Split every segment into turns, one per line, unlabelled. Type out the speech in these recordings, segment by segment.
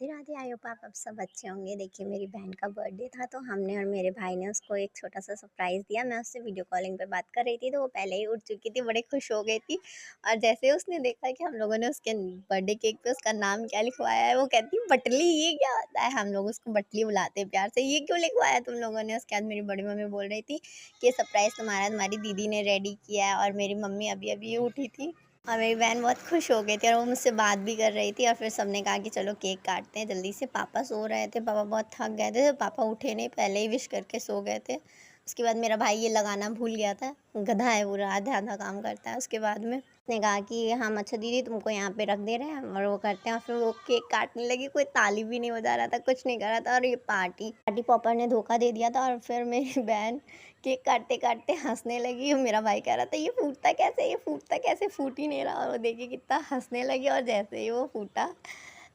Radhe I hope आप सब अच्छे होंगे। देखिए मेरी बहन का बर्थडे था तो हमने और मेरे भाई ने उसको एक छोटा सा सरप्राइज़ दिया। मैं उससे वीडियो कॉलिंग पे बात कर रही थी तो वो पहले ही उठ चुकी थी, बड़े खुश हो गई थी। और जैसे ही उसने देखा कि हम लोगों ने उसके बर्थडे केक पे उसका नाम क्या लिखवाया है, वो कहती बटली, ये क्या होता है? हम लोग उसको बटली बुलाते हैं प्यार से। ये क्यों लिखवाया तुम लोगों ने? उसके बाद मेरी बड़ी मम्मी बोल रही थी कि ये सरप्राइज़ तुम्हारी दीदी ने रेडी किया है। और मेरी मम्मी अभी अभी उठी थी और मेरी बहन बहुत खुश हो गई थी और वो मुझसे बात भी कर रही थी। और फिर सबने कहा कि चलो केक काटते हैं जल्दी से। पापा सो रहे थे, पापा बहुत थक गए थे तो पापा उठे नहीं, पहले ही विश करके सो गए थे। उसके बाद मेरा भाई ये लगाना भूल गया था, गधा है पूरा, आधा-आधा काम करता है। उसके बाद में उसने कहा कि हम अच्छा दीदी तुमको यहाँ पे रख दे रहे हैं और वो करते हैं। और फिर वो केक काटने लगी, कोई ताली भी नहीं बजा रहा था, कुछ नहीं कर रहा था। और ये पार्टी पॉपर ने धोखा दे दिया था। और फिर मेरी बहन केक काटते-काटते हँसने लगी और मेरा भाई कह रहा था ये फूटता कैसे है? ये फूटता कैसे? फूट ही नहीं रहा। और वो देखिए कितना हँसने लगी और जैसे ही वो फूटा,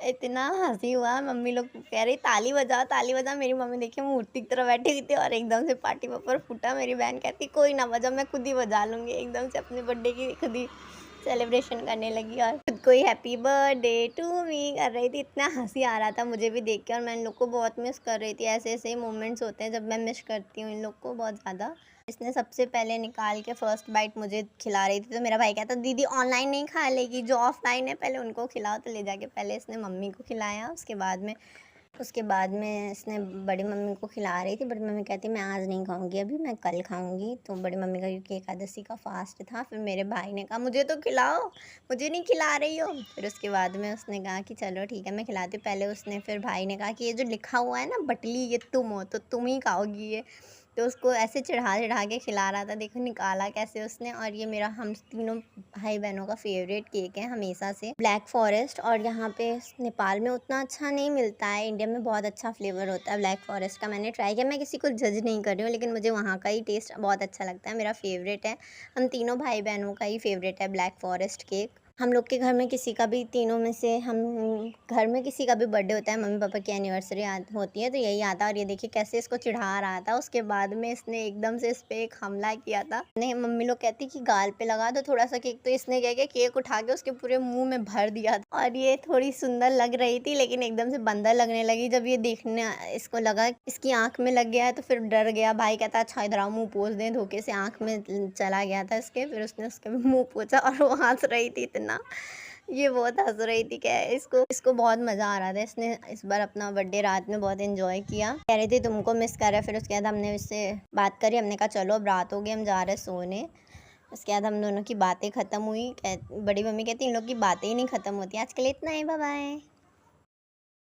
इतना हँसी हुआ। मम्मी लोग कह रही ताली बजाओ, ताली बजाओ। मेरी मम्मी देखिए मूर्ति की तरह बैठी हुई थी और एकदम से पार्टी पेपर फूटा। मेरी बहन कहती कोई ना बजाओ, मैं खुद ही बजा लूँगी। एकदम से अपने बर्थडे की खुद ही सेलिब्रेशन करने लगी और खुद को ही हैप्पी बर्थडे टू मी कर रही थी। इतना हँसी आ रहा था मुझे भी देख के और मैं इन लोग को बहुत मिस कर रही थी। ऐसे-ऐसे ही मोमेंट्स होते हैं जब मैं मिस करती हूँ इन लोग को बहुत ज़्यादा। इसने सबसे पहले निकाल के फर्स्ट बाइट मुझे खिला रही थी तो मेरा भाई कहता दीदी ऑनलाइन नहीं खा लेगी, जो ऑफलाइन है पहले उनको खिलाओ। तो ले जाके पहले इसने मम्मी को खिलाया, उसके बाद में इसने बड़ी मम्मी को खिला रही थी। बड़ी मम्मी कहती मैं आज नहीं खाऊंगी, अभी मैं कल खाऊंगी। तो बड़ी मम्मी का क्योंकि एकादशी का फास्ट था। फिर मेरे भाई ने कहा मुझे तो खिलाओ, मुझे नहीं खिला रही हो। फिर उसके बाद में उसने कहा कि चलो ठीक है मैं खिलाती हूँ। पहले उसने, फिर भाई ने कहा कि ये जो लिखा हुआ है ना बटली, ये तुम हो तो तुम ही खाओगी ये। तो उसको ऐसे चिढ़ा-चिढ़ा के खिला रहा था, देखो निकाला कैसे उसने। और ये मेरा हम तीनों भाई-बहनों का फ़ेवरेट केक है हमेशा से, ब्लैक फ़ॉरेस्ट। और यहाँ पे नेपाल में उतना अच्छा नहीं मिलता है, इंडिया में बहुत अच्छा फ्लेवर होता है ब्लैक फ़ॉरेस्ट का। मैंने ट्राई किया, मैं किसी को जज नहीं कर रही हूँ, लेकिन मुझे वहाँ का ही टेस्ट बहुत अच्छा लगता है, मेरा फ़ेवरेट है। हम तीनों भाई-बहनों का ही फ़ेवरेट है ब्लैक फ़ॉरेस्ट केक। हम लोग के घर में किसी का भी, तीनों में से हम घर में किसी का भी बर्थडे होता है, मम्मी-पापा की एनिवर्सरी होती है तो यही आता है। और ये देखिए कैसे इसको चिढ़ा रहा था। उसके बाद में इसने एकदम से इस पे एक हमला किया था। नहीं, मम्मी लोग कहती कि गाल पे लगा दो थोड़ा-सा केक, तो इसने क्या किया केक उठा के उसके पूरे मुँह में भर दिया था। और ये थोड़ी सुंदर लग रही थी लेकिन एकदम से बंदर लगने लगी। जब ये देखने इसको लगा इसकी आँख में लग गया है तो फिर डर गया। भाई कहता अच्छा इधर आओ मुँह पोंछ दें, धोखे से आँख में चला गया था इसके। फिर उसने उसके मुँह पोंछा और वो हँस रही थी इतना। ये बहुत हँस रही थी, क्या इसको इसको बहुत मज़ा आ रहा था। इसने इस बार अपना बर्थडे रात में बहुत एन्जॉय किया। कह रही थी तुमको मिस कर रहा है। फिर उसके बाद हमने इससे बात करी, हमने कहा चलो अब रात हो गई, हम जा रहे हैं सोने। उसके बाद हम दोनों की बातें ख़त्म हुई। बड़ी मम्मी कहती इन लोग की बातें ही नहीं ख़त्म होती। आज के लिए इतना ही, बाय बाय।